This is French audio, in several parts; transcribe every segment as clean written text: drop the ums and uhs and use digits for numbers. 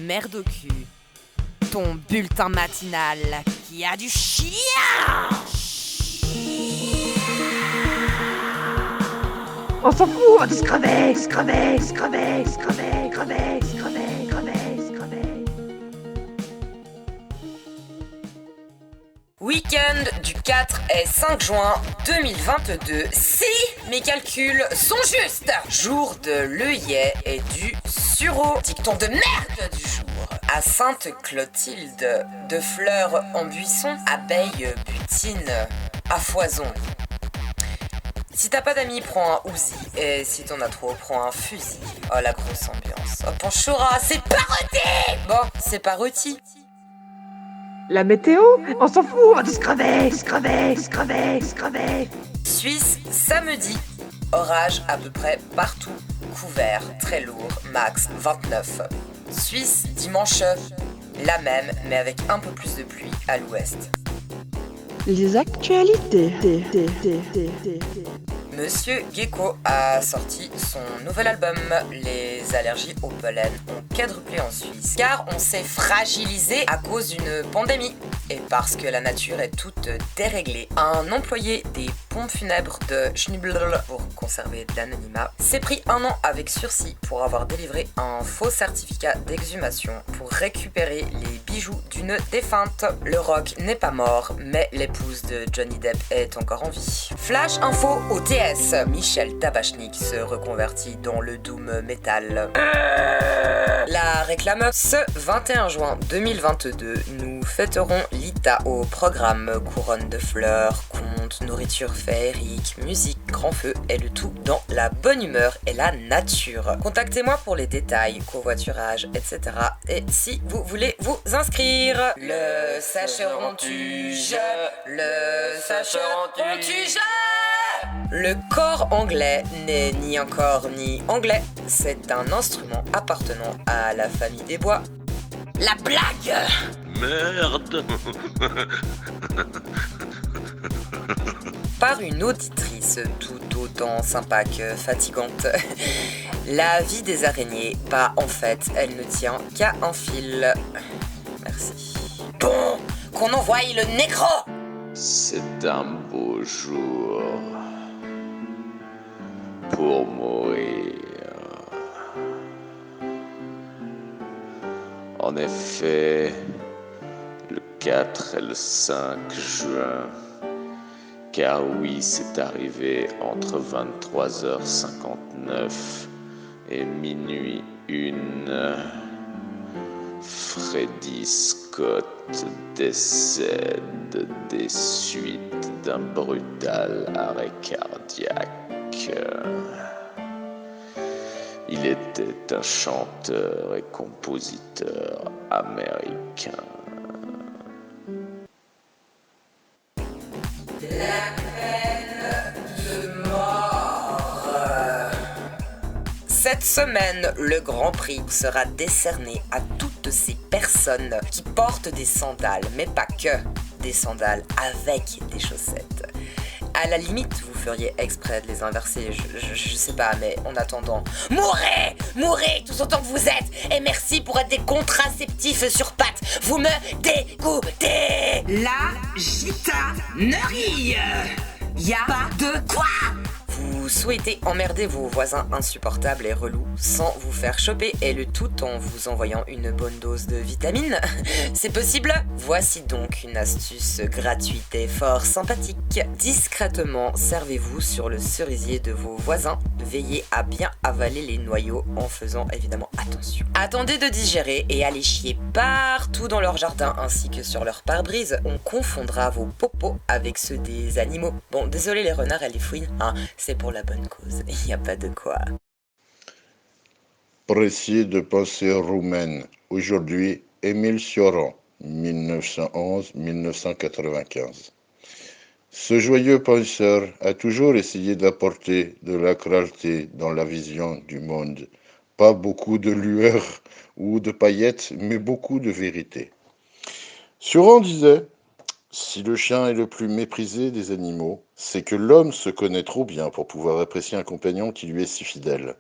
Merde au cul. Ton bulletin matinal qui a du chien. On s'en fout, on va tous crever, se crever, se crever, se crever, crever, se crever, crever, se crever. Week-end du 4 et 5 juin 2022, si mes calculs sont justes. Jour de l'œillet et du sureau. Dicton de merde du jour. À Sainte-Clotilde, de fleurs en buisson, abeilles butines à foison. Si t'as pas d'amis, prends un Uzi. Et si t'en as trop, prends un fusil. Oh, la grosse ambiance. Oh, Panchoura, c'est parodie. Bon, c'est parodie. La météo, on s'en fout, on va tous crever, se crever, se crever, se crever. Suisse, samedi. Orage à peu près partout. Couvert, très lourd, max 29. Suisse, dimanche, la même, mais avec un peu plus de pluie à l'ouest. Les actualités. Monsieur Gecko a sorti son nouvel album. Les allergies au pollen ont quadruplé en Suisse, car on s'est fragilisé à cause d'une pandémie. Et parce que la nature est toute déréglée, un employé des pompes funèbres de Schnibbl, pour conserver de l'anonymat, s'est pris 1 an avec sursis pour avoir délivré un faux certificat d'exhumation pour récupérer les bijoux d'une défunte. Le rock n'est pas mort, mais l'épouse de Johnny Depp est encore en vie. Flash info au TS. Michel Tabachnik se reconvertit dans le doom metal. La réclame. Ce 21 juin 2022, nous fêterons Lita au programme couronne de fleurs, contes, nourriture féerique, musique, grand feu et le tout dans la bonne humeur et la nature. Contactez-moi pour les détails, covoiturage, etc. Et si vous voulez vous inscrire, le sacherons-tu, le sacherons-tu, Le corps anglais n'est ni un corps ni anglais. C'est un instrument appartenant à la famille des bois. La blague! Merde. Par une auditrice tout autant sympa que fatigante. La vie des araignées, bah en fait, elle ne tient qu'à un fil. Merci. Bon, qu'on envoie le nécro! C'est un beau jour pour mourir. En effet, le 4 et le 5 juin, car oui, c'est arrivé entre 23h59 et minuit 1. Freddie Scott décède des suites d'un brutal arrêt cardiaque. Il était un chanteur et compositeur américain. Cette semaine, le Grand Prix sera décerné à toutes ces personnes qui portent des sandales, mais pas que des sandales avec des chaussettes. À la limite, vous feriez exprès de les inverser, je sais pas, mais en attendant, mourrez, tous autant que vous êtes, et merci pour être des contraceptifs sur pattes, vous me dégoûtez. La gitanerie, y a pas de quoi. Vous souhaitez emmerder vos voisins insupportables et relous sans vous faire choper, et le tout en vous envoyant une bonne dose de vitamines. C'est possible? Voici donc une astuce gratuite et fort sympathique. Discrètement, servez-vous sur le cerisier de vos voisins. Veillez à bien avaler les noyaux en faisant évidemment attention. Attendez de digérer et allez chier partout dans leur jardin ainsi que sur leur pare-brise. On confondra vos popos avec ceux des animaux. Bon, désolé les renards et les fouines, hein, c'est pour la bonne cause, il n'y a pas de quoi. Précis de pensée roumaine. Aujourd'hui, Émile Cioran, 1911-1995. Ce joyeux penseur a toujours essayé d'apporter de la clarté dans la vision du monde. Pas beaucoup de lueur ou de paillettes, mais beaucoup de vérité. Cioran disait: si le chien est le plus méprisé des animaux, c'est que l'homme se connaît trop bien pour pouvoir apprécier un compagnon qui lui est si fidèle.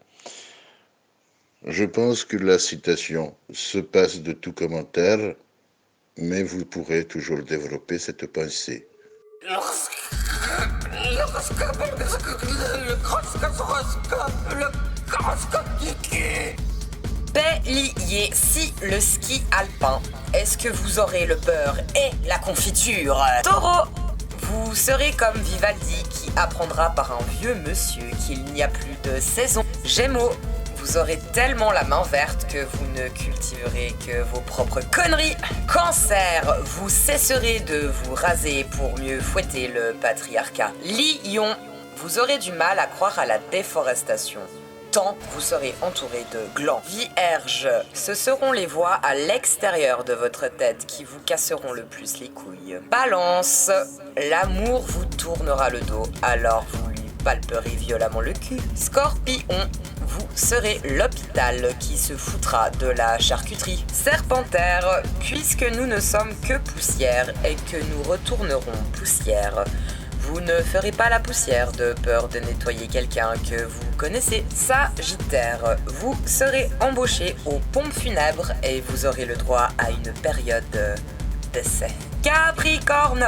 Je pense que la citation se passe de tout commentaire, mais vous pourrez toujours développer cette pensée. Bélier, si le ski alpin, est-ce que vous aurez le beurre et la confiture? Taureau, vous serez comme Vivaldi qui apprendra par un vieux monsieur qu'il n'y a plus de saison. Gémeaux, vous aurez tellement la main verte que vous ne cultiverez que vos propres conneries. Cancer, vous cesserez de vous raser pour mieux fouetter le patriarcat. Lion, vous aurez du mal à croire à la déforestation. Tant vous serez entouré de glands. Vierge, ce seront les voix à l'extérieur de votre tête qui vous casseront le plus les couilles. Balance, l'amour vous tournera le dos, alors vous lui palperez violemment le cul. Scorpion, vous serez l'hôpital qui se foutra de la charcuterie. Serpentaire, puisque nous ne sommes que poussière et que nous retournerons poussière, vous ne ferez pas la poussière de peur de nettoyer quelqu'un que vous connaissez. Sagittaire, vous serez embauché aux pompes funèbres et vous aurez le droit à une période d'essai. Capricorne,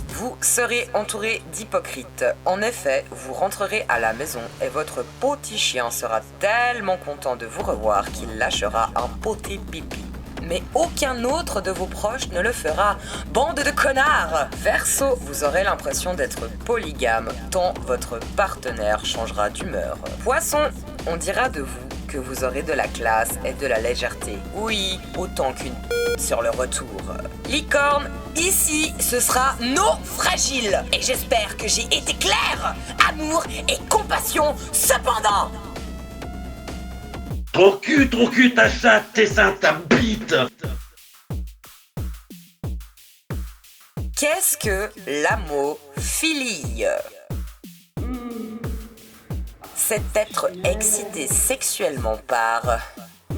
vous serez entouré d'hypocrites. En effet, vous rentrerez à la maison et votre petit chien sera tellement content de vous revoir qu'il lâchera un poté pipi. Mais aucun autre de vos proches ne le fera. Bande de connards! Verseau, vous aurez l'impression d'être polygame, tant votre partenaire changera d'humeur. Poisson, on dira de vous que vous aurez de la classe et de la légèreté. Oui, autant qu'une sur le retour. Licorne, ici, ce sera nos fragiles. Et j'espère que j'ai été clair. Amour et compassion, cependant. Ton cul, ta chatte, tes seins, ta bite. Qu'est-ce que l'amophilie? C'est être excité sexuellement par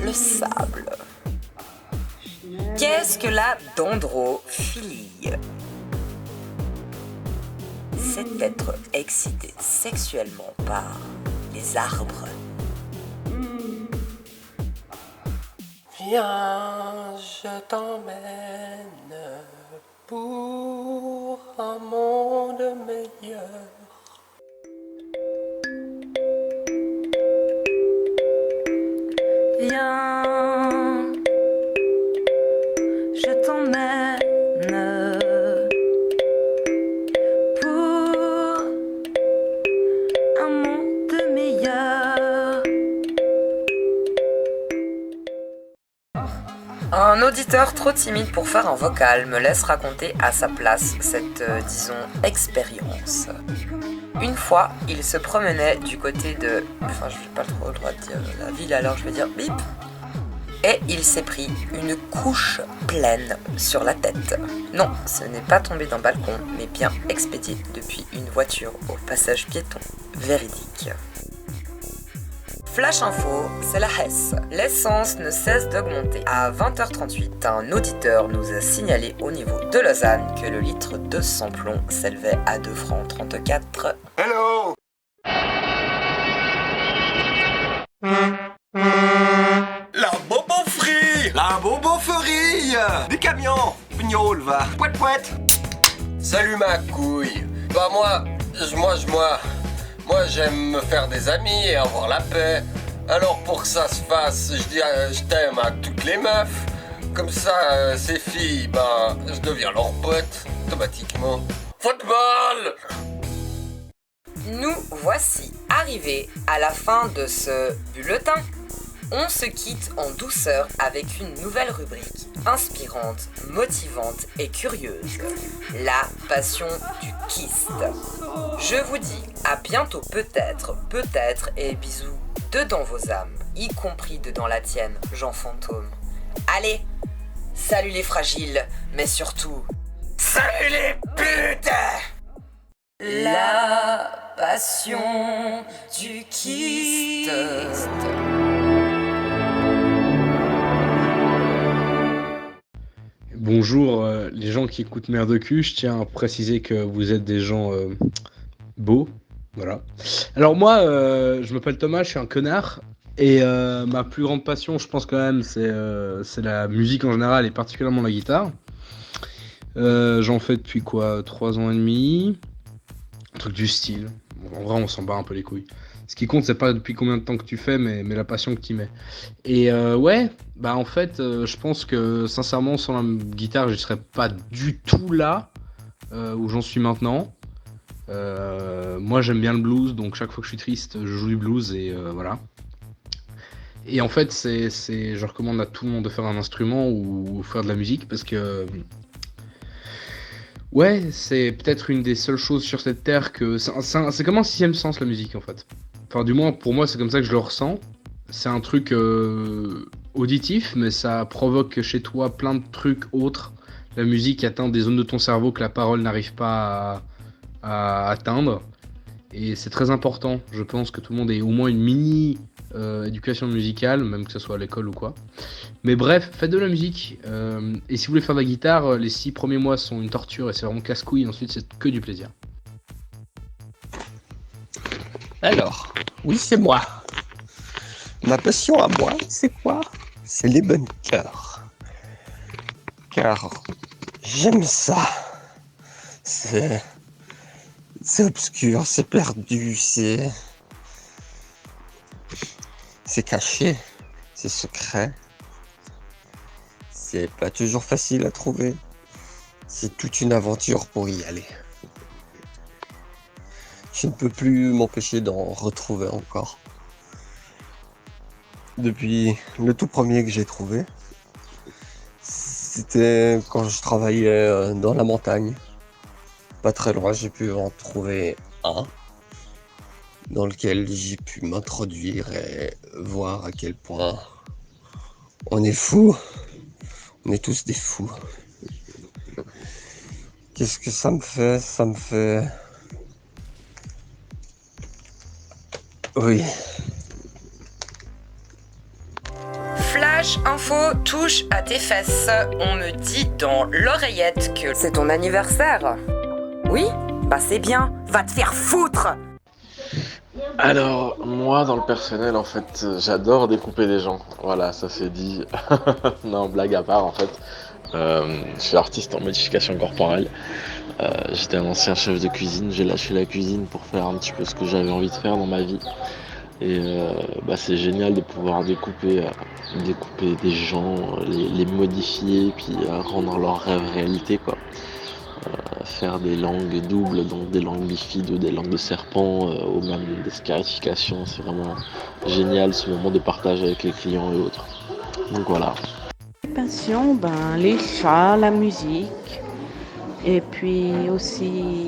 le sable. Qu'est-ce que la dendrophilie? C'est être excité sexuellement par les arbres. Viens, je t'emmène pour un monde meilleur. Viens, je t'emmène pour un monde meilleur. Un auditeur trop timide pour faire un vocal me laisse raconter à sa place cette, disons, expérience. Une fois, il se promenait du côté de... Enfin, je n'ai pas trop le droit de dire la ville, alors je vais dire bip. Et il s'est pris une couche pleine sur la tête. Non, ce n'est pas tombé d'un balcon, mais bien expédié depuis une voiture au passage piéton. Véridique. Flash info, c'est la Hesse. L'essence ne cesse d'augmenter. À 20h38, un auditeur nous a signalé au niveau de Lausanne que le litre de sans-plomb s'élevait à 2 francs 34. Hello! La boboferie! La boboferie! Des camions! Pignol, va! Pouet, pouet! Salut ma couille. Bah moi j'aime me faire des amis et avoir la paix. Alors pour que ça se fasse, je dis je t'aime à toutes les meufs. Comme ça, ces filles, bah, je deviens leur pote, automatiquement. Football! Nous voici arrivés à la fin de ce bulletin. On se quitte en douceur avec une nouvelle rubrique inspirante, motivante et curieuse. La passion du kyste. Je vous dis à bientôt peut-être et bisous dedans vos âmes, y compris dedans la tienne, Jean Fantôme. Allez, salut les fragiles, mais surtout, salut les putes! La passion du kyste. Bonjour les gens qui écoutent Merde de cul, je tiens à préciser que vous êtes des gens beaux, voilà. Alors moi, je m'appelle Thomas, je suis un connard, Et ma plus grande passion, je pense quand même, c'est la musique en général et particulièrement la guitare. J'en fais depuis quoi, 3 ans et demi, un truc du style. Bon, en vrai, on s'en bat un peu les couilles. Ce qui compte, c'est pas depuis combien de temps que tu fais, mais la passion que tu mets. Et ouais, bah en fait, je pense que sincèrement, sans la guitare, je serais pas du tout là où j'en suis maintenant. Moi, j'aime bien le blues, donc chaque fois que je suis triste, je joue du blues et voilà. Et en fait, je recommande à tout le monde de faire un instrument ou faire de la musique parce que, ouais, c'est peut-être une des seules choses sur cette terre que. C'est comme un sixième sens la musique en fait. Enfin, du moins, pour moi, c'est comme ça que je le ressens. C'est un truc auditif, mais ça provoque chez toi plein de trucs autres. La musique atteint des zones de ton cerveau que la parole n'arrive pas à atteindre. Et c'est très important. Je pense que tout le monde ait au moins une mini éducation musicale, même que ce soit à l'école ou quoi. Mais bref, faites de la musique. Et si vous voulez faire de la guitare, les 6 premiers mois sont une torture et c'est vraiment casse-couille. Ensuite, c'est que du plaisir. Alors, oui, c'est moi. Ma passion à moi, c'est quoi? C'est les bunkers. Car j'aime ça. C'est obscur, c'est perdu, c'est caché, c'est secret. C'est pas toujours facile à trouver. C'est toute une aventure pour y aller. Je ne peux plus m'empêcher d'en retrouver encore. Depuis le tout premier que j'ai trouvé, c'était quand je travaillais dans la montagne. Pas très loin, j'ai pu en trouver un dans lequel j'ai pu m'introduire et voir à quel point on est fous. On est tous des fous. Qu'est-ce que ça me fait? Ça me fait... Oui. Flash info touche à tes fesses. On me dit dans l'oreillette que c'est ton anniversaire. Oui? Bah c'est bien. Va te faire foutre! Alors, moi, dans le personnel, en fait, j'adore découper des gens. Voilà, ça c'est dit. Non, blague à part, en fait. Je suis artiste en modification corporelle. J'étais un ancien chef de cuisine. J'ai lâché la cuisine pour faire un petit peu ce que j'avais envie de faire dans ma vie. Et c'est génial de pouvoir découper des gens, les modifier, puis rendre leurs rêves réalité, quoi. Faire des langues doubles, donc des langues bifides ou des langues de serpent, ou même des scarifications, c'est vraiment génial ce moment de partage avec les clients et autres. Donc voilà. Les passions, les chats, la musique, et puis aussi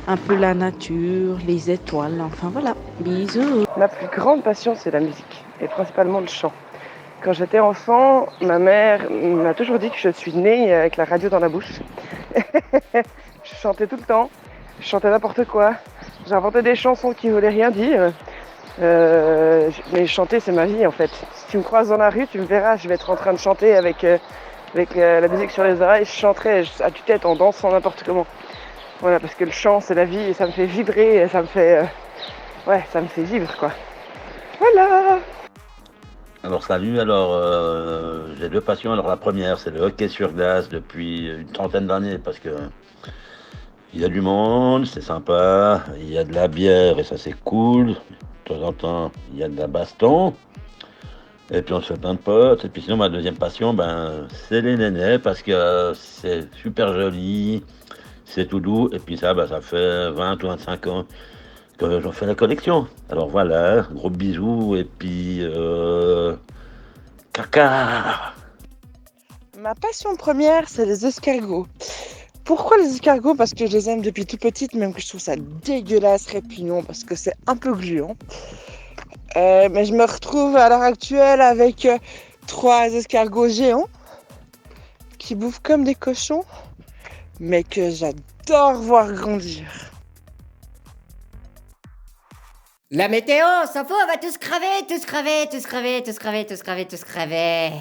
un peu la nature, les étoiles, enfin voilà, bisous. Ma plus grande passion, c'est la musique, et principalement le chant. Quand j'étais enfant, ma mère m'a toujours dit que je suis née avec la radio dans la bouche. Je chantais tout le temps, je chantais n'importe quoi. J'inventais des chansons qui voulaient rien dire. Mais chanter, c'est ma vie en fait. Si tu me croises dans la rue, tu me verras, je vais être en train de chanter avec la musique sur les oreilles. Je chanterai à tue-tête en dansant n'importe comment. Voilà, parce que le chant, c'est la vie et ça me fait vibrer, et ça me fait vivre quoi. Voilà. Alors salut, j'ai deux passions. Alors la première, c'est le hockey sur glace depuis une trentaine d'années parce que il y a du monde, c'est sympa, il y a de la bière et ça c'est cool. De temps en temps, il y a de la baston. Et puis on se fait plein de potes. Et puis sinon, ma deuxième passion, c'est les nénés parce que c'est super joli, c'est tout doux. Et puis ça fait 20 ou 25 ans que j'en fais la collection. Alors voilà, gros bisous et puis caca. Ma passion première, c'est les escargots. Pourquoi les escargots? Parce que je les aime depuis toute petite, même que je trouve ça dégueulasse, répugnant, parce que c'est un peu gluant. Mais je me retrouve à l'heure actuelle avec 3 escargots géants qui bouffent comme des cochons, mais que j'adore voir grandir. La météo, s'en fout, on va tous crever, tous crever, tous crever, tous crever, tous crever, tous crever.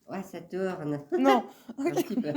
Ouais, ça tourne. Non. Un petit peu.